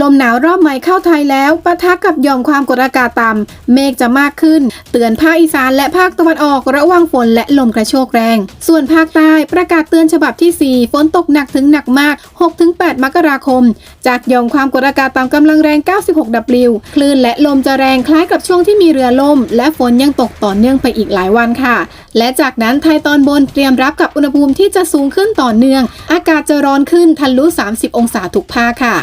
ลมหนาวรอบใหม่เข้าไทยแล้วปะทะกับหย่อมความกดอากาศต่ำเมฆจะมากขึ้นเตือนภาคอีสานและภาคตะวันออกระวังฝนและลมกระโชกแรงส่วนภาคใต้ประกาศเตือนฉบับที่4ฝนตกหนักถึงหนักมาก 6-8 มกราคมจากหย่อมความกดอากาศต่ำกำลังแรง 96 W คลื่นและลมจะแรงคล้ายกับช่วงที่มีเรือล่มและฝนยังตกต่อเนื่องไปอีกหลายวันค่ะและจากนั้นไทยตอนบนเตรียมรับกับอุณหภูมิที่จะสูงขึ้นต่อเนื่องอากาศจะร้อนขึ้นทะลุ 30 องศาทุกภาคค่ะ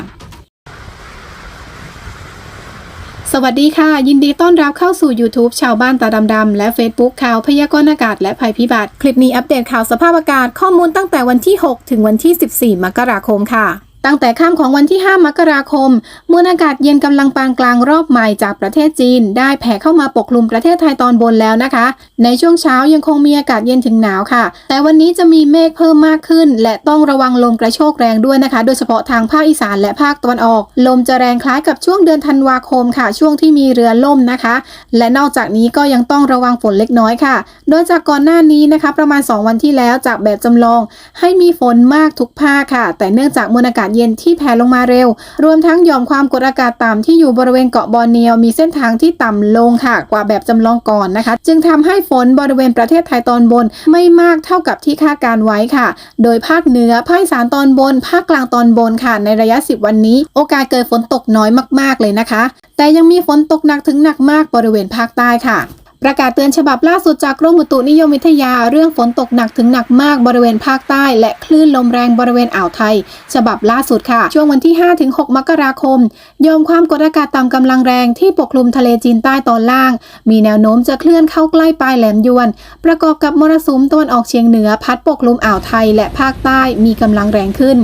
สวัสดีค่ะยินดีต้อนรับเข้าสู่ YouTube ชาวบ้านตาดำๆและ Facebook ข่าวพยากรณ์อากาศและภัยพิบัติคลิปนี้อัปเดตข่าวสภาพอากาศข้อมูลตั้งแต่วันที่6ถึงวันที่14มกราคมค่ะตั้งแต่ค่ำของวันที่5มกราคมมวลอากาศเย็นกำลังปานกลางรอบใหม่จากประเทศจีนได้แผ่เข้ามาปกคลุมประเทศไทยตอนบนแล้วนะคะในช่วงเช้ายังคงมีอากาศเย็นถึงหนาวค่ะแต่วันนี้จะมีเมฆเพิ่มมากขึ้นและต้องระวังลมกระโชกแรงด้วยนะคะโดยเฉพาะทางภาคอีสานและภาคตะวันออกลมจะแรงคล้ายกับช่วงเดือนธันวาคมค่ะช่วงที่มีเรือล่มนะคะและนอกจากนี้ก็ยังต้องระวังฝนเล็กน้อยค่ะโดยจากก่อนหน้านี้นะคะประมาณ2วันที่แล้วจากแบบจำลองให้มีฝนมากทุกภาคค่ะแต่เนื่องจากมวลอากาศเย็นที่แผ่ลงมาเร็วรวมทั้งหย่อมความกดอากาศต่ำที่อยู่บริเวณเกาะบอร์เนียวมีเส้นทางที่ต่ำลงค่ะกว่าแบบจำลองก่อนนะคะจึงทำให้ฝนบริเวณประเทศไทยตอนบนไม่มากเท่ากับที่คาดการไว้ค่ะโดยภาคเหนือภาคอีสานตอนบนภาคกลางตอนบนค่ะในระยะ10วันนี้โอกาสเกิดฝนตกน้อยมากๆเลยนะคะแต่ยังมีฝนตกหนักถึงหนักมากบริเวณภาคใต้ค่ะประกาศเตือนฉบับล่าสุดจากกรมอุตุนิยมวิทยาเรื่องฝนตกหนักถึงหนักมากบริเวณภาคใต้และคลื่นลมแรงบริเวณอ่าวไทยฉบับล่าสุดค่ะช่วงวันที่ 5-6 มกราคมหย่อมความกดอากาศต่ำกำลังแรงที่ปกคลุมทะเลจีนใต้ตอนล่างมีแนวโน้มจะเคลื่อนเข้าใกล้ปลายแหลมยวนประกอบกับมรสุมตะวันออกเฉียงเหนือพัดปกคลุมอ่าวไทยและภาคใต้มีกำลังแรงขึ้น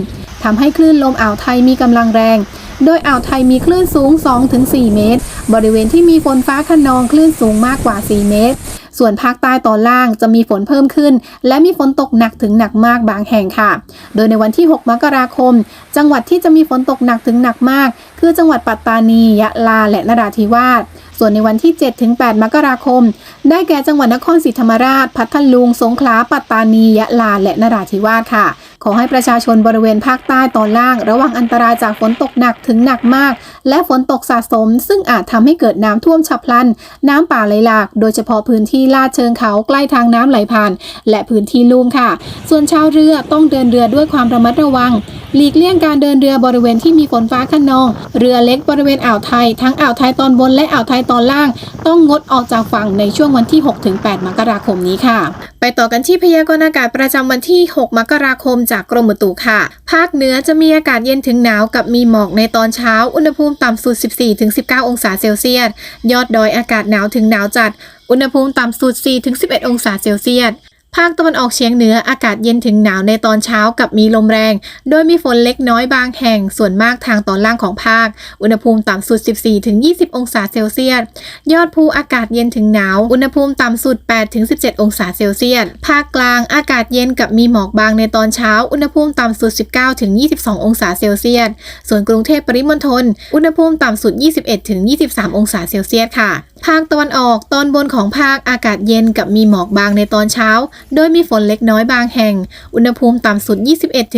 ทำให้คลื่นลมอ่าวไทยมีกำลังแรงโดยอ่าวไทยมีคลื่นสูง 2-4 เมตรบริเวณที่มีฝนฟ้าคะนองคลื่นสูงมากกว่า 4 เมตรส่วนภาคใต้ตอนล่างจะมีฝนเพิ่มขึ้นและมีฝนตกหนักถึงหนักมากบางแห่งค่ะโดยในวันที่6มกราคมจังหวัดที่จะมีฝนตกหนักถึงหนักมากคือจังหวัดปัตตานียะลาและนราธิวาสส่วนในวันที่ 7-8 มกราคมได้แก่จังหวัดนครศรีธรรมราชพัทลุงสงขลาปัตตานียะลาและนราธิวาสค่ะขอให้ประชาชนบริเวณภาคใต้ตอนล่างระวังอันตรายจากฝนตกหนักถึงหนักมากและฝนตกสะสมซึ่งอาจทำให้เกิดน้ำท่วมฉับพลันน้ำป่าไหลหลากโดยเฉพาะพื้นที่ลาดเชิงเขาใกล้ทางน้ำไหลผ่านและพื้นที่ลุ่มค่ะส่วนชาวเรือต้องเดินเรือด้วยความระมัดระวังหลีกเลี่ยงการเดินเรือบริเวณที่มีฝนฟ้าคะนองเรือเล็กบริเวณอ่าวไทยทั้งอ่าวไทยตอนบนและอ่าวไทยตอนล่างต้องงดออกจากฝั่งในช่วงวันที่ 6-8 มกราคมนี้ค่ะไปต่อกันที่พยากรณ์อากาศประจำวันที่ 6 มกราคมจากกรมอุตุค่ะภาคเหนือจะมีอากาศเย็นถึงหนาวกับมีหมอกในตอนเช้าอุณหภูมิต่ำสุด 14-19 องศาเซลเซียสยอดดอยอากาศหนาวถึงหนาวจัดอุณหภูมิต่ำสุด 4-11 องศาเซลเซียสภาคตะวันออกเฉียงเหนืออากาศเย็นถึงหนาวในตอนเช้ากับมีลมแรงโดยมีฝนเล็กน้อยบางแห่งส่วนมากทางตอนล่างของภาคอุณหภูมิต่ำสุด 14-20 องศาเซลเซียสยอดภูอากาศเย็นถึงหนาวอุณหภูมิต่ำสุด 8-17 องศาเซลเซียสภาคกลางอากาศเย็นกับมีหมอกบางในตอนเช้าอุณหภูมิต่ำสุด 19-22 องศาเซลเซียสส่วนกรุงเทพปริมณฑลอุณหภูมิต่ำสุด 21-23 องศาเซลเซียสค่ะภาคตะวันออกตอนบนของภาคอากาศเย็นกับมีหมอกบางในตอนเช้าโดยมีฝนเล็กน้อยบางแห่งอุณหภูมิต่ำสุด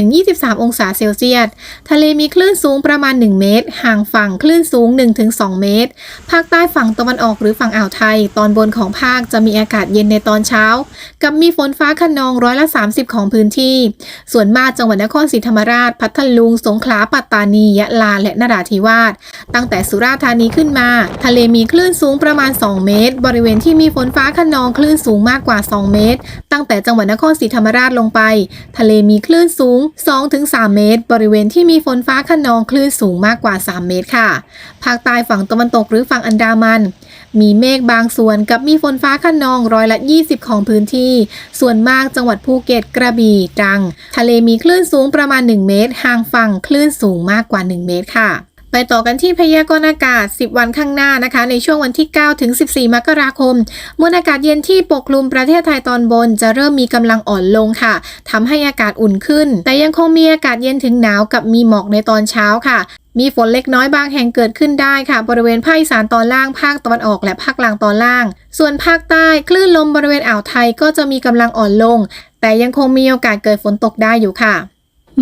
21-23 องศาเซลเซียสทะเลมีคลื่นสูงประมาณ 1 เมตรห่างฝั่งคลื่นสูง 1-2 เมตรภาคใต้ฝั่งตะวันออกหรือฝั่งอ่าวไทยตอนบนของภาคจะมีอากาศเย็นในตอนเช้ากับมีฝนฟ้าคะนอง30%ของพื้นที่ส่วนมากจังหวัดนครศรีธรรมราชพัทลุงสงขลาปัตตานียะลาและนราธิวาสตั้งแต่สุราษฎร์ธานีขึ้นมาทะเลมีคลื่นสูงประมาณ 2 เมตรบริเวณที่มีฝนฟ้าคะนองคลื่นสูงมากกว่า 2 เมตรตั้งแต่จังหวัดนครศรีธรรมราชลงไปทะเลมีคลื่นสูง 2-3 เมตรบริเวณที่มีฝนฟ้าคะนองคลื่นสูงมากกว่า 3 เมตรค่ะภาคใต้ฝั่งตะวันตกหรือฝั่งอันดามันมีเมฆบางส่วนกับมีฝนฟ้าคะนอง20%ของพื้นที่ส่วนมากจังหวัดภูเก็ตกระบี่ตรังทะเลมีคลื่นสูงประมาณ 1 เมตรห่างฝั่งคลื่นสูงมากกว่า 1 เมตรค่ะไปต่อกันที่พยากรณ์อากาศ10วันข้างหน้านะคะในช่วงวันที่9-14 มกราคมมวลอากาศเย็นที่ปกคลุมประเทศไทยตอนบนจะเริ่มมีกำลังอ่อนลงค่ะทำให้อากาศอุ่นขึ้นแต่ยังคงมีอากาศเย็นถึงหนาวกับมีหมอกในตอนเช้าค่ะมีฝนเล็กน้อยบางแห่งเกิดขึ้นได้ค่ะบริเวณภาคอีสานตอนล่างภาคตะวันออกและภาคกลางตอนล่างส่วนภาคใต้คลื่นลมบริเวณอ่าวไทยก็จะมีกำลังอ่อนลงแต่ยังคงมีโอกาสเกิดฝนตกได้อยู่ค่ะ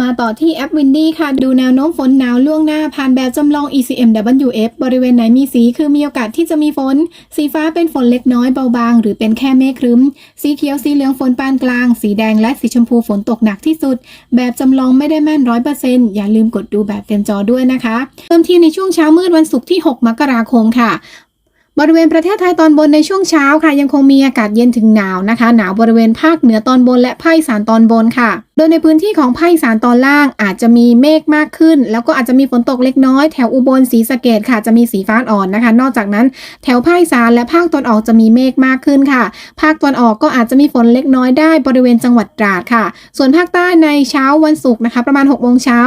มาต่อที่แอป Windy ค่ะดูแนวโน้มฝนหนาวล่วงหน้าผ่านแบบจำลอง ECMWF บริเวณไหนมีสีคือมีโอกาสที่จะมีฝนสีฟ้าเป็นฝนเล็กน้อยเบาบางหรือเป็นแค่เมฆครึ้มสีเขียวสีเหลืองฝนปานกลางสีแดงและสีชมพูฝนตกหนักที่สุดแบบจำลองไม่ได้แม่น 100% อย่าลืมกดดูแบบเต็มจอด้วยนะคะเริ่มที่ในช่วงเช้ามืดวันศุกร์ที่ 6 มกราคมค่ะบริเวณประเทศไทยตอนบนในช่วงเช้าค่ะยังคงมีอากาศเย็นถึงหนาวนะคะหนาวบริเวณภาคเหนือตอนบนและภาคอีสานตอนบนค่ะโดยในพื้นที่ของภาคอีสานตอนล่างอาจจะมีเมฆมากขึ้นแล้วก็อาจจะมีฝนตกเล็กน้อยแถวอุบลศรีสะเกษค่ะจะมีสีฟ้าอ่อนนะคะนอกจากนั้นแถวภาคอีสานและภาคตะวันออกจะมีเมฆมากขึ้นค่ะภาคตะวันออกก็อาจจะมีฝนเล็กน้อยได้บริเวณจังหวัดตราดค่ะส่วนภาคใต้ในเช้าวันศุกร์นะคะประมาณ 6 โมงเช้า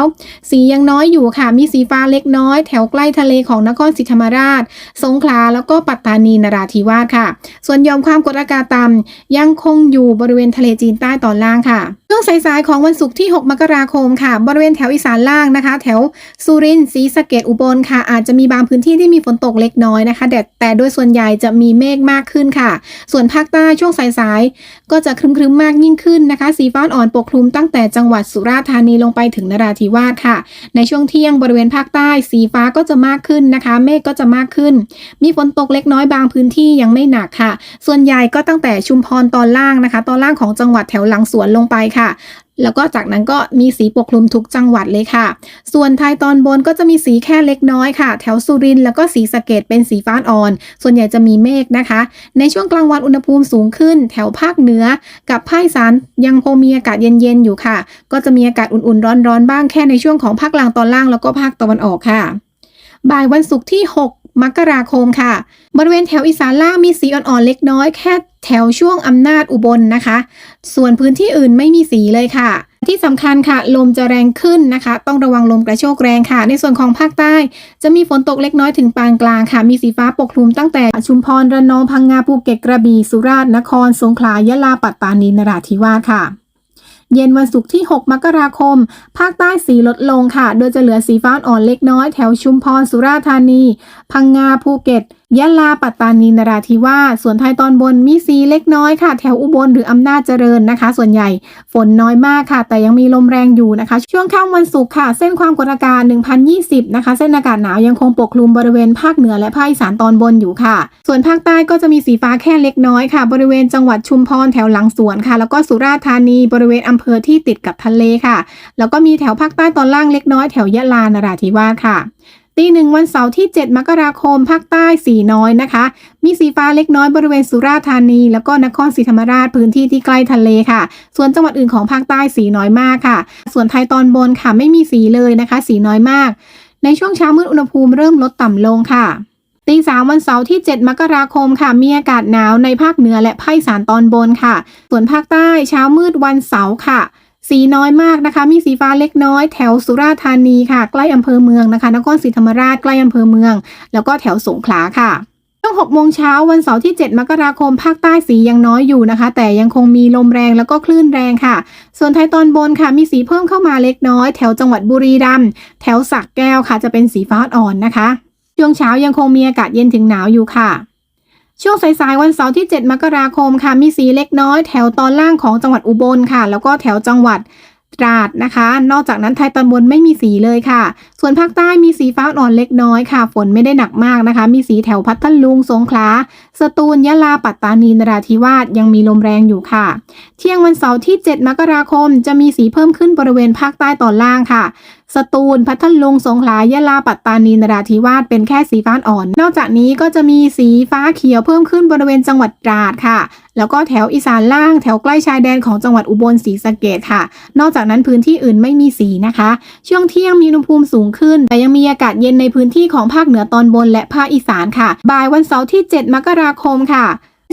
สียังน้อยอยู่ค่ะมีสีฟ้าเล็กน้อยแถวใกล้ทะเลของนครศรีธรรมราชสงขลาแล้วก็ปัตตานีนราธิวาสค่ะส่วนหย่อมความกดอากาศต่ำยังคงอยู่บริเวณทะเลจีนใต้ตอนล่างค่ะช่วงสายๆของวันศุกร์ที่ 6 มกราคมค่ะบริเวณแถวอีสานล่างนะคะแถวสุรินทร์ศรีสะเกษอุบลค่ะอาจจะมีบางพื้นที่ที่มีฝนตกเล็กน้อยนะคะแต่โดยส่วนใหญ่จะมีเมฆมากขึ้นค่ะส่วนภาคใต้ช่วงสายๆก็จะครึ้มๆมากยิ่งขึ้นนะคะสีฟ้าอ่อนปกคลุมตั้งแต่จังหวัดสุราษฎร์ธานีลงไปถึงนราธิวาสค่ะในช่วงเที่ยงบริเวณภาคใต้สีฟ้าก็จะมากขึ้นนะคะเมฆก็จะมากขึ้นมีฝนตกเล็กน้อยบางพื้นที่ยังไม่หนักค่ะส่วนใหญ่ก็ตั้งแต่ชุมพรตอนล่างนะคะตอนล่างของจังหวัดแถวหลังสวนลงไปค่ะแล้วก็จากนั้นก็มีสีปกคลุมทุกจังหวัดเลยค่ะส่วนไทยตอนบนก็จะมีสีแค่เล็กน้อยค่ะแถวสุรินทร์แล้วก็ศรีสะเกษเป็นสีฟ้าอ่อนส่วนใหญ่จะมีเมฆนะคะในช่วงกลางวันอุณหภูมิสูงขึ้นแถวภาคเหนือกับภาคอีสานยังคงมีอากาศเย็นๆอยู่ค่ะก็จะมีอากาศอุ่นๆร้อนๆบ้างแค่ในช่วงของภาคกลางตอนล่างแล้วก็ภาคตะวันออกค่ะบ่ายวันศุกร์ที่ 6 มกราคมค่ะบริเวณแถวอีสานล่างมีสีอ่อนๆเล็กน้อยแค่แถวช่วงอำนาจอุบลนะคะส่วนพื้นที่อื่นไม่มีสีเลยค่ะที่สำคัญค่ะลมจะแรงขึ้นนะคะต้องระวังลมกระโชกแรงค่ะในส่วนของภาคใต้จะมีฝนตกเล็กน้อยถึงปานกลางค่ะมีสีฟ้าปกคลุมตั้งแต่ชุมพรระนองพังงาภูเก็ตกระบี่สุราษฎร์นครสงขลายะลาปัตตานีนราธิวาสค่ะเย็นวันศุกร์ที่ 6 มกราคมภาคใต้สีลดลงค่ะโดยจะเหลือสีฟ้าอ่อนเล็กน้อยแถวชุมพรสุราษฎร์ธานีพังงาภูเก็ตยะลาปัตตานีนราธิวาสส่วนไทยตอนบนมีสีเล็กน้อยค่ะแถวอุบลหรืออำนาจเจริญนะคะส่วนใหญ่ฝนน้อยมากค่ะแต่ยังมีลมแรงอยู่นะคะช่วงค่ำวันศุกร์ค่ะเส้นความกดอากาศ 1020 นะคะเส้นอากาศหนาวยังคงปกคลุมบริเวณภาคเหนือและภาคอีสานตอนบนอยู่ค่ะส่วนภาคใต้ก็จะมีสีฟ้าแค่เล็กน้อยค่ะบริเวณจังหวัดชุมพรแถวหลังสวนค่ะแล้วก็สุราษฎร์ธานีบริเวณอำเภอที่ติดกับทะเลค่ะแล้วก็มีแถวภาคใต้ตอนล่างเล็กน้อยแถวยะลานราธิวาสค่ะตี 1วันเสาร์ที่ 7 มกราคมภาคใต้สีน้อยนะคะมีสีฟ้าเล็กน้อยบริเวณสุราษฎร์ธานีแล้วก็นครศรีธรรมราชพื้นที่ที่ใกล้ทะเลค่ะส่วนจังหวัดอื่นของภาคใต้สีน้อยมากค่ะส่วนไทยตอนบนค่ะไม่มีสีเลยนะคะสีน้อยมากในช่วงเช้ามืดอุณหภูมิเริ่มลดต่ำลงค่ะตี 3วันเสาร์ที่ 7 มกราคมค่ะมีอากาศหนาวในภาคเหนือและภาคอีสานตอนบนค่ะส่วนภาคใต้เช้ามืดวันเสาร์ค่ะสีน้อยมากนะคะมีสีฟ้าเล็กน้อยแถวสุราษฎร์ธานีค่ะใกล้อำเภอเมืองนะคะนครศรีธรรมราชใกล้อำเภอเมืองแล้วก็แถวสงขลาค่ะช่วง 6 โมงเช้าวันเสาร์ที่ 7 มกราคมภาคใต้สียังน้อยอยู่นะคะแต่ยังคงมีลมแรงแล้วก็คลื่นแรงค่ะส่วนไทยตอนบนค่ะมีสีเพิ่มเข้ามาเล็กน้อยแถวจังหวัดบุรีรัมย์แถวสระแก้วค่ะจะเป็นสีฟ้าอ่อนนะคะช่วงเช้ายังคงมีอากาศเย็นถึงหนาวอยู่ค่ะช่วงสายๆวันเสาร์ที่ 7 มกราคมค่ะมีสีเล็กน้อยแถวตอนล่างของจังหวัดอุบลค่ะแล้วก็แถวจังหวัดตราดนะคะนอกจากนั้นไทยตอนบนไม่มีสีเลยค่ะส่วนภาคใต้มีสีฟ้าอ่อนเล็กน้อยค่ะฝนไม่ได้หนักมากนะคะมีสีแถวพัทลุงสงขลาสตูลยะลาปัตตานีนราธิวาสยังมีลมแรงอยู่ค่ะเที่ยงวันเสาร์ที่ 7 มกราคมจะมีสีเพิ่มขึ้นบริเวณภาคใต้ตอนล่างค่ะสตูลพัทลุงสงขลายะลาปัตตานีนราธิวาสเป็นแค่สีฟ้าอ่อนนอกจากนี้ก็จะมีสีฟ้าเขียวเพิ่มขึ้นบริเวณจังหวัดตราดค่ะแล้วก็แถวอีสานล่างแถวใกล้ชายแดนของจังหวัดอุบลศรีสะเกษค่ะนอกจากนั้นพื้นที่อื่นไม่มีสีนะคะช่วงเที่ยงมีอุณหภูมิสูงขึ้นแต่ยังมีอากาศเย็นในพื้นที่ของภาคเหนือตอนบนและภาคอีสานค่ะบ่ายวันเสาร์ที่ 7 มกราคมค่ะ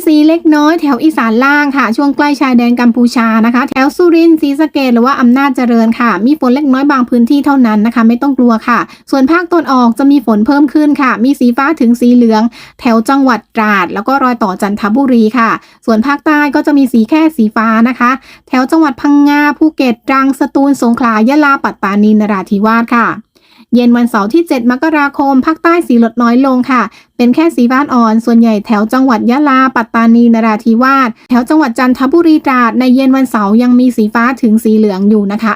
สีเล็กน้อยแถวอีสานล่างค่ะช่วงใกล้ชายแดนกัมพูชานะคะแถวสุรินทร์ศรีสะเกษหรือว่าอำนาจเจริญค่ะมีฝนเล็กน้อยบางพื้นที่เท่านั้นนะคะไม่ต้องกลัวค่ะส่วนภาคตะวันออกจะมีฝนเพิ่มขึ้นค่ะมีสีฟ้าถึงสีเหลืองแถวจังหวัดตราดแล้วก็รอยต่อจันทบุรีค่ะส่วนภาคใต้ก็จะมีสีแค่สีฟ้านะคะแถวจังหวัดพังงาภูเก็ตตรังสตูลสงขลายะลาปัตตานีนราธิวาสค่ะเย็นวันเสาร์ที่ 7 มกราคมภาคใต้สีลดน้อยลงค่ะเป็นแค่สีฟ้าอ่อนส่วนใหญ่แถวจังหวัดยะลาปัตตานีนราธิวาสแถวจังหวัดจันทบุรีตราดในเย็นวันเสาร์ยังมีสีฟ้าถึงสีเหลืองอยู่นะคะ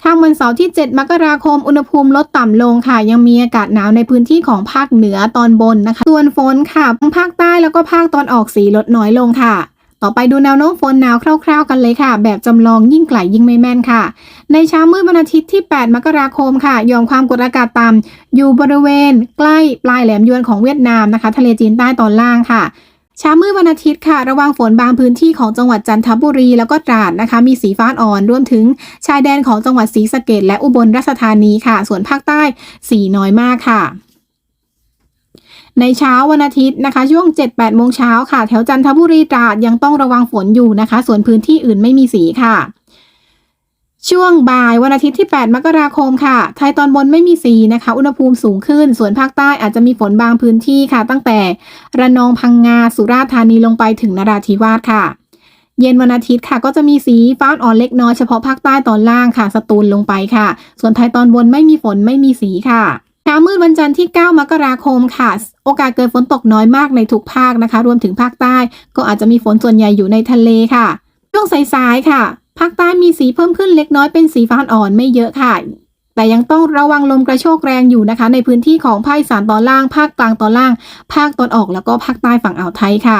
ค่ำวันเสาร์ที่7มกราคมอุณหภูมิลดต่ำลงค่ะยังมีอากาศหนาวในพื้นที่ของภาคเหนือตอนบนนะคะส่วนฝนค่ะภาคใต้แล้วก็ภาคตอนออกสีลดน้อยลงค่ะต่อไปดูแนวโน้มฝนหนาวคร่าวๆกันเลยค่ะแบบจำลองยิ่งไกลยิ่งไม่แม่นค่ะในเช้ามืดวันอาทิตย์ที่8มกราคมค่ะหย่อมความกดอากาศต่ำอยู่บริเวณใกล้ปลายแหลมยวนของเวียดนามนะคะทะเลจีนใต้ตอนล่างค่ะเช้ามืดวันอาทิตย์ค่ะระวังฝนบางพื้นที่ของจังหวัดจันทบุรีแล้วก็ตราดนะคะมีสีฟ้าอ่อนรวมถึงชายแดนของจังหวัดศรีสะเกษและอุบลราชธานีค่ะส่วนภาคใต้สีน้อยมากค่ะในเช้าวันอาทิตย์นะคะช่วง 7-8 โมงเช้าค่ะแถวจันทบุรีตราดยังต้องระวังฝนอยู่นะคะส่วนพื้นที่อื่นไม่มีสีค่ะช่วงบ่ายวันอาทิตย์ที่8มกราคมค่ะไทยตอนบนไม่มีสีนะคะอุณหภูมิสูงขึ้นส่วนภาคใต้อาจจะมีฝนบางพื้นที่ค่ะตั้งแต่ระนองพังงาสุราษฎร์ธานีลงไปถึงนราธิวาสค่ะเย็นวันอาทิตย์ค่ะก็จะมีสีฟ้าอ่อนเล็กน้อยเฉพาะภาคใต้ตอนล่างค่ะสตูลลงไปค่ะส่วนไทยตอนบนไม่มีฝนไม่มีสีค่ะเช้ามืดวันจันทร์ที่9มกราคมค่ะโอกาสเกิดฝนตกน้อยมากในทุกภาคนะคะรวมถึงภาคใต้ก็อาจจะมีฝนส่วนใหญ่อยู่ในทะเลค่ะช่วงสายๆค่ะภาคใต้มีสีเพิ่มขึ้นเล็กน้อยเป็นสีฟ้าอ่อนไม่เยอะค่ะแต่ยังต้องระวังลมกระโชกแรงอยู่นะคะในพื้นที่ของภาคอีสานตอนล่างภาคกลางตอนล่างภาคตอนออกแล้วก็ภาคใต้ฝั่งอ่าวไทยค่ะ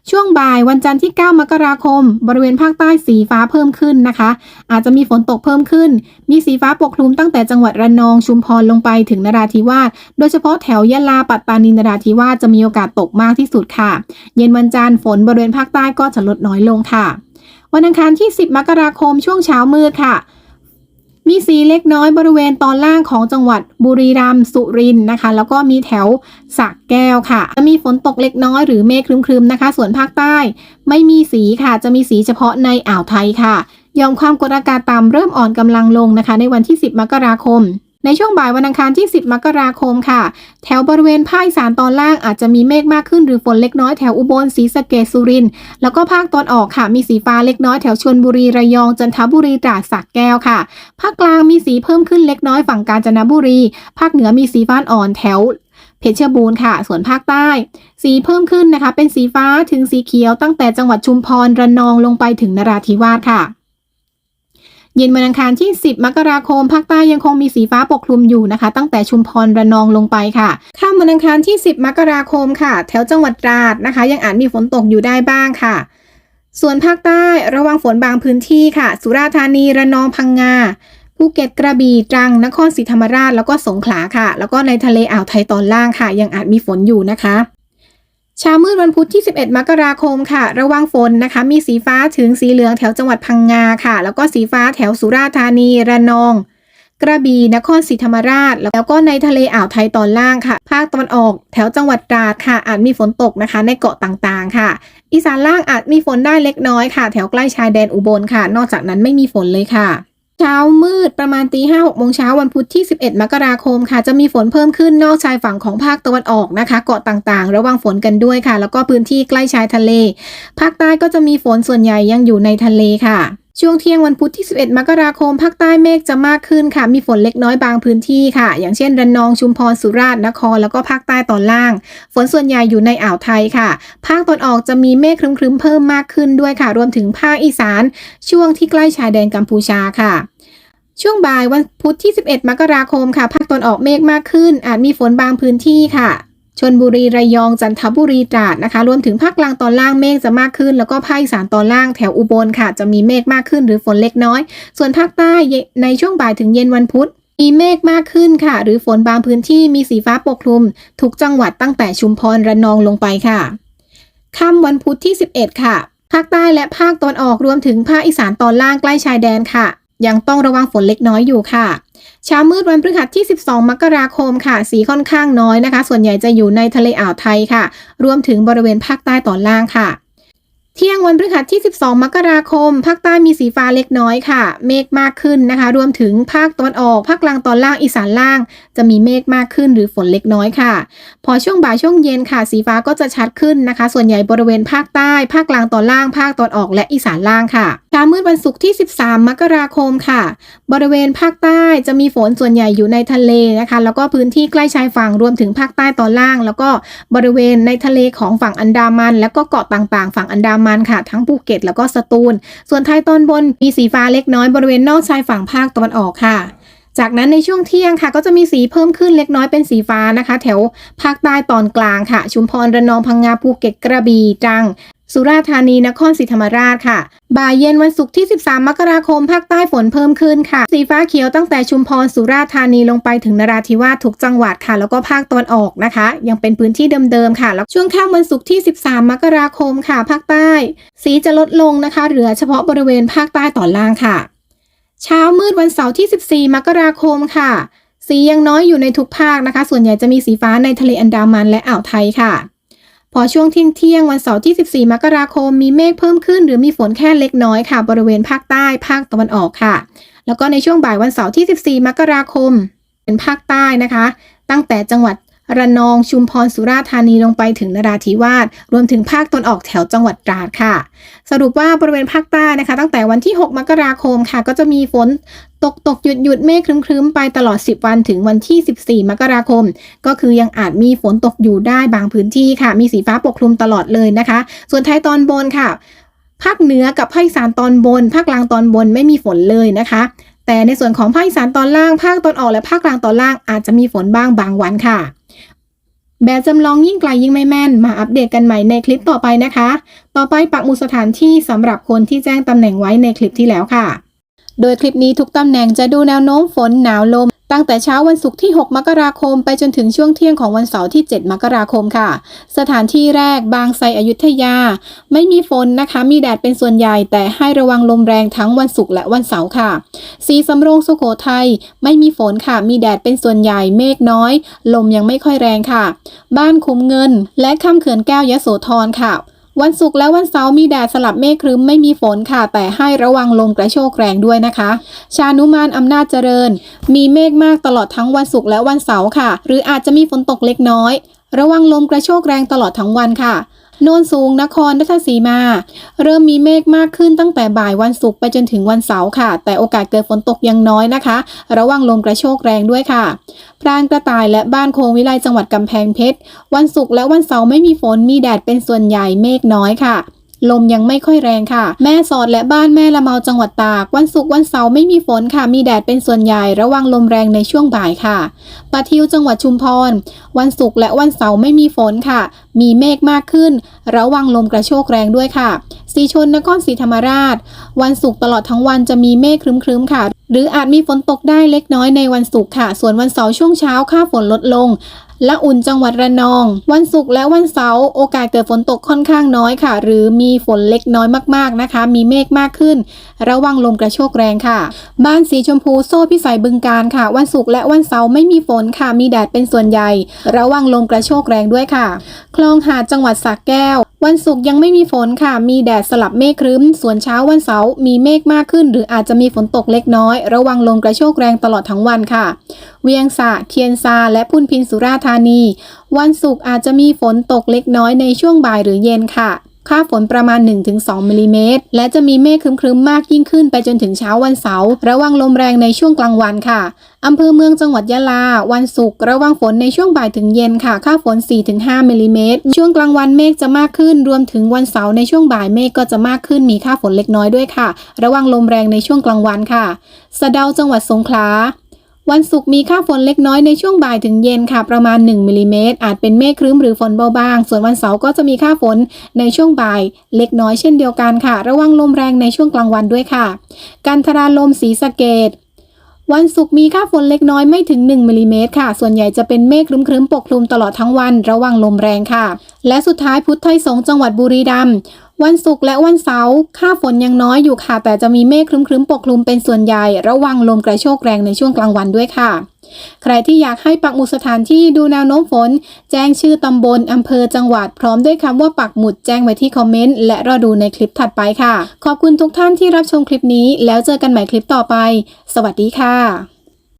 ช่วงบ่ายวันจันทร์ที่9มกราคมบริเวณภาคใต้สีฟ้าเพิ่มขึ้นนะคะอาจจะมีฝนตกเพิ่มขึ้นมีสีฟ้าปกคลุมตั้งแต่จังหวัดระนองชุมพรลงไปถึงนราธิวาสโดยเฉพาะแถวยะลาปัตตานีนราธิวาสจะมีโอกาสตกมากที่สุดค่ะเย็นวันจันทร์ฝนบริเวณภาคใต้ก็จะลดน้อยลงค่ะวันอังคารที่10มกราคมช่วงเช้ามืดค่ะมีสีเล็กน้อยบริเวณตอนล่างของจังหวัดบุรีรัมย์สุรินทร์นะคะแล้วก็มีแถวสระแก้วค่ะจะมีฝนตกเล็กน้อยหรือเมฆครึมๆนะคะส่วนภาคใต้ไม่มีสีค่ะจะมีสีเฉพาะในอ่าวไทยค่ะหย่อมความกดอากาศต่ำเริ่มอ่อนกำลังลงนะคะในวันที่10มกราคมในช่วงบ่ายวันอังคารที่10มกราคมค่ะแถวบริเวณภาคอีสานตอนล่างอาจจะมีเมฆมากขึ้นหรือฝนเล็กน้อยแถวอุบลศรีสะเกษสุรินทร์แล้วก็ภาคตอนออกค่ะมีสีฟ้าเล็กน้อยแถวชลบุรีระยองจันทบุรีตราดสระแก้วค่ะภาคกลางมีสีเพิ่มขึ้นเล็กน้อยฝั่งกาญจนบุรีภาคเหนือมีสีฟ้าอ่อนแถวเพชรบูรณ์ค่ะส่วนภาคใต้สีเพิ่มขึ้นนะคะเป็นสีฟ้าถึงสีเขียวตั้งแต่จังหวัดชุมพรระนองลงไปถึงนราธิวาสค่ะเย็นวันอังคารที่10มกราคมภาคใต้ยังคงมีสีฟ้าปกคลุมอยู่นะคะตั้งแต่ชุมพรระนองลงไปค่ะค่ำวันอังคารที่10มกราคมค่ะแถวจังหวัดตราดนะคะยังอาจมีฝนตกอยู่ได้บ้างค่ะส่วนภาคใต้ระวังฝนบางพื้นที่ค่ะสุราษฎร์ธานีระนองพังงาภูเก็ตกระบี่ตรังนครศรีธรรมราชแล้วก็สงขลาค่ะแล้วก็ในทะเลอ่าวไทยตอนล่างค่ะยังอาจมีฝนอยู่นะคะเช้ามืดวันพุธที่11มกราคมค่ะระวังฝนนะคะมีสีฟ้าถึงสีเหลืองแถวจังหวัดพังงาค่ะแล้วก็สีฟ้าแถวสุราษฎร์ธานีระนองกระบี่นครศรีธรรมราชแล้วก็ในทะเลอ่าวไทยตอนล่างค่ะภาคตะวันออกแถวจังหวัดตราดค่ะอาจมีฝนตกนะคะในเกาะต่างๆค่ะอีสานล่างอาจมีฝนได้เล็กน้อยค่ะแถวใกล้ชายแดนอุบลค่ะนอกจากนั้นไม่มีฝนเลยค่ะเช้ามืดประมาณตี5-6โมงเช้าวันพุธที่11มกราคมค่ะจะมีฝนเพิ่มขึ้นนอกชายฝั่งของภาคตะวันออกนะคะเกาะต่างๆระวังฝนกันด้วยค่ะแล้วก็พื้นที่ใกล้ชายทะเลภาคใต้ก็จะมีฝนส่วนใหญ่ยังอยู่ในทะเลค่ะช่วงเที่ยงวันพุธที่11มกราคมภาคใต้เมฆจะมากขึ้นค่ะมีฝนเล็กน้อยบางพื้นที่ค่ะอย่างเช่นระนองชุมพรสุราษฎร์นครแล้วก็ภาคใต้ตอนล่างฝนส่วนใหญ่อยู่ในอ่าวไทยค่ะภาคตะวันออกจะมีเมฆครึ้มๆเพิ่มมากขึ้นด้วยค่ะรวมถึงภาคอีสานช่วงที่ใกล้ชายแดนกัมพูชาค่ะช่วงบ่ายวันพุธที่11มกราคมค่ะภาคตะวันออกเมฆมากขึ้นอาจมีฝนบางพื้นที่ค่ะชลบุรีระยองจันทบุรีตราดนะคะรวมถึงภาคกลางตอนล่างเมฆจะมากขึ้นแล้วก็ภาคอีสานตอนล่างแถวอุบลค่ะจะมีเมฆมากขึ้นหรือฝนเล็กน้อยส่วนภาคใต้ในช่วงบ่ายถึงเย็นวันพุธมีเมฆมากขึ้นค่ะหรือฝนบางพื้นที่มีสีฟ้าปกคลุมทุกจังหวัดตั้งแต่ชุมพรระนองลงไปค่ะค่ำวันพุธที่11ค่ะภาคใต้และภาคตะวันออกรวมถึงภาคอีสานตอนล่างใกล้ชายแดนค่ะยังต้องระวังฝนเล็กน้อยอยู่ค่ะเช้ามืดวันพฤหัสที่12มกราคมค่ะสีค่อนข้างน้อยนะคะส่วนใหญ่จะอยู่ในทะเลอ่าวไทยค่ะรวมถึงบริเวณภาคใต้ตอนล่างค่ะเที่ยงวันพฤหัสที่12มกราคมภาคใต้มีสีฟ้าเล็กน้อยค่ะเมฆมากขึ้นนะคะรวมถึงภาคตะวันออกภาคกลางตอนล่างอีสานล่างจะมีเมฆมากขึ้นหรือฝนเล็กน้อยค่ะพอช่วงบ่ายช่วงเย็นค่ะสีฟ้าก็จะชัดขึ้นนะคะส่วนใหญ่บริเวณภาคใต้ภาคกลางตอนล่างภาคตะวันออกและอีสานล่างค่ะ เช้ามืดวันศุกร์ที่13มกราคมค่ะบริเวณภาคใต้จะมีฝนส่วนใหญ่อยู่ในทะเลนะคะแล้วก็พื้นที่ใกล้ชายฝั่งรวมถึงภาคใต้ตอนล่างแล้วก็บริเวณในทะเลของฝั่งอันดามันแล้วก็เกาะต่างๆฝั่งอันดามันค่ะทั้งภูเก็ตแล้วก็สตูลส่วนไทยตอนบนมีสีฟ้าเล็กน้อยบริเวณนอกชายฝั่งภาคตะวันออกค่ะจากนั้นในช่วงเที่ยงค่ะก็จะมีสีเพิ่มขึ้นเล็กน้อยเป็นสีฟ้านะคะแถวภาคใต้ตอนกลางค่ะชุมพรระนองพังงาภูเก็ตกระบี่ตรังสุราษฎร์ธานีนครศรีธรรมราชค่ะบ่ายเย็นวันศุกร์ที่13มกราคมภาคใต้ฝนเพิ่มขึ้นค่ะสีฟ้าเขียวตั้งแต่ชุมพรสุราษฎร์ธานีลงไปถึงนราธิวาสทุกจังหวัดค่ะแล้วก็ภาคตะวันออกนะคะยังเป็นพื้นที่เดิมๆค่ะแล้วช่วงค่ำวันศุกร์ที่13มกราคมค่ะภาคใต้สีจะลดลงนะคะเหลือเฉพาะบริเวณภาคใต้ตอนล่างค่ะเช้ามืดวันเสาร์ที่14มกราคมค่ะสียังน้อยอยู่ในทุกภาคนะคะส่วนใหญ่จะมีสีฟ้าในทะเลอันดามันและอ่าวไทยค่ะพอช่วงเที่ยงวันเสาร์ที่14มกราคมมีเมฆเพิ่มขึ้นหรือมีฝนแค่เล็กน้อยค่ะบริเวณภาคใต้ภาคตะวันออกค่ะแล้วก็ในช่วงบ่ายวันเสาร์ที่14มกราคมเป็นภาคใต้นะคะตั้งแต่จังหวัดระนองชุมพรสุราษฎร์ธานีลงไปถึงนราธิวาสรวมถึงภาคตะวันออกแถวจังหวัดตราดค่ะสรุปว่าบริเวณภาคใต้นะคะตั้งแต่วันที่6มกราคมค่ะก็จะมีฝนตกหยุดเมฆครึ้มๆไปตลอด10วันถึงวันที่14มกราคมก็คือยังอาจมีฝนตกอยู่ได้บางพื้นที่ค่ะมีสีฟ้าปกคลุมตลอดเลยนะคะส่วนไทยตอนบนค่ะภาคเหนือกับภาคอีสานตอนบนภาคกลางตอนบนไม่มีฝนเลยนะคะแต่ในส่วนของภาคอีสานตอนล่างภาคตอนออกและภาคกลางตอนล่างอาจจะมีฝนบ้างบางวันค่ะแบบจำลองยิ่งไกลยิ่งไม่แม่นมาอัปเดตกันใหม่ในคลิปต่อไปนะคะต่อไปปักหมุดสถานที่สำหรับคนที่แจ้งตำแหน่งไว้ในคลิปที่แล้วค่ะโดยคลิปนี้ทุกตำแหน่งจะดูแนวโน้มฝนหนาวลมตั้งแต่เช้าวันศุกร์ที่6มกราคมไปจนถึงช่วงเที่ยงของวันเสาร์ที่7มกราคมค่ะสถานที่แรกบางไทรอยุธยาไม่มีฝนนะคะมีแดดเป็นส่วนใหญ่แต่ให้ระวังลมแรงทั้งวันศุกร์และวันเสาร์ค่ะศรีสำโรงสุโขทัยไม่มีฝนค่ะมีแดดเป็นส่วนใหญ่เมฆน้อยลมยังไม่ค่อยแรงค่ะบ้านคุ้มเงินและคำเขื่อนแก้วยโสธรค่ะวันศุกร์และวันเสาร์มีแดดสลับเมฆครึ้มไม่มีฝนค่ะแต่ให้ระวังลมกระโชกแรงด้วยนะคะชานุมานอำนาจเจริญมีเมฆมากตลอดทั้งวันศุกร์และวันเสาร์ค่ะหรืออาจจะมีฝนตกเล็กน้อยระวังลมกระโชกแรงตลอดทั้งวันค่ะโนนสูงนครราชสีมาเริ่มมีเมฆมากขึ้นตั้งแต่บ่ายวันศุกร์ไปจนถึงวันเสาร์ค่ะแต่โอกาสเกิดฝนตกยังน้อยนะคะระวังลมกระโชกแรงด้วยค่ะพรานกระต่ายและบ้านโคงวิไลจังหวัดกำแพงเพชรวันศุกร์และวันเสาร์ไม่มีฝนมีแดดเป็นส่วนใหญ่เมฆน้อยค่ะลมยังไม่ค่อยแรงค่ะแม่สอดและบ้านแม่ละเมาจังหวัดตากวันศุกร์วันเสาร์ไม่มีฝนค่ะมีแดดเป็นส่วนใหญ่ระวังลมแรงในช่วงบ่ายค่ะปะทิวจังหวัดชุมพรวันศุกร์และวันเสาร์ไม่มีฝนค่ะมีเมฆมากขึ้นระวังลมกระโชกแรงด้วยค่ะศรีชนนครศรีธรรมราชวันศุกร์ตลอดทั้งวันจะมีเมฆครึ้มๆค่ะหรืออาจมีฝนตกได้เล็กน้อยในวันศุกร์ค่ะส่วนวันเสาร์ช่วงเช้าค่าฝนลดลงละอุ่นจังหวัดระนองวันศุกร์และวันเสาร์โอกาสเกิดฝนตกค่อนข้างน้อยค่ะหรือมีฝนเล็กน้อยมากๆนะคะมีเมฆมากขึ้นระวังลมกระโชกแรงค่ะบ้านสีชมพูโซ่พิสัยบึงกาฬค่ะวันศุกร์และวันเสาร์ไม่มีฝนค่ะมีแดดเป็นส่วนใหญ่ระวังลมกระโชกแรงด้วยค่ะคลองหาดจังหวัดสระแก้ววันศุกร์ยังไม่มีฝนค่ะมีแดดสลับเมฆครึ้มส่วนเช้าวันเสาร์มีเมฆมากขึ้นหรืออาจจะมีฝนตกเล็กน้อยระวังลมกระโชกแรงตลอดทั้งวันค่ะเวียงสะเคียนซาและพุนพินสุราษฎร์ธานีวันศุกร์อาจจะมีฝนตกเล็กน้อยในช่วงบ่ายหรือเย็นค่ะค่าฝนประมาณ 1-2 มิลลิเมตรและจะมีเมฆครึ้มๆมากยิ่งขึ้นไปจนถึงเช้าวันเสาร์ระวังลมแรงในช่วงกลางวันค่ะอำเภอเมืองจังหวัดยะลาวันศุกร์ระวังฝนในช่วงบ่ายถึงเย็นค่ะค่าฝน 4-5 มิลลิเมตรช่วงกลางวันเมฆจะมากขึ้นรวมถึงวันเสาร์ในช่วงบ่ายเมฆก็จะมากขึ้นมีค่าฝนเล็กน้อยด้วยค่ะระวังลมแรงในช่วงกลางวันค่ะสะเดาจังหวัดสงขลาวันศุกร์มีค่าฝนเล็กน้อยในช่วงบ่ายถึงเย็นค่ะประมาณ1มิลลิเมตรอาจเป็นเมฆครึ้มหรือฝนเบาบางส่วนวันเสาร์ก็จะมีค่าฝนในช่วงบ่ายเล็กน้อยเช่นเดียวกันค่ะระวังลมแรงในช่วงกลางวันด้วยค่ะกันทราลมศรีสะเกษวันศุกร์มีค่าฝนเล็กน้อยไม่ถึง1มิลลิเมตรค่ะส่วนใหญ่จะเป็นเมฆครึ้มๆปกคลุมตลอดทั้งวันระวังลมแรงค่ะและสุดท้ายพุทธไทยสงฆ์จังหวัดบุรีรัมย์วันศุกร์และวันเสาร์ค่าฝนยังน้อยอยู่ค่ะแต่จะมีเมฆครึ้มๆปกคลุมเป็นส่วนใหญ่ระวังลมกระโชกแรงในช่วงกลางวันด้วยค่ะใครที่อยากให้ปักหมุดสถานที่ดูแนวโน้มฝนแจ้งชื่อตำบลอำเภอจังหวัดพร้อมด้วยคำว่าปักหมุดแจ้งไว้ที่คอมเมนต์และรอดูในคลิปถัดไปค่ะขอบคุณทุกท่านที่รับชมคลิปนี้แล้วเจอกันใหม่คลิปต่อไปสวัสดีค่ะ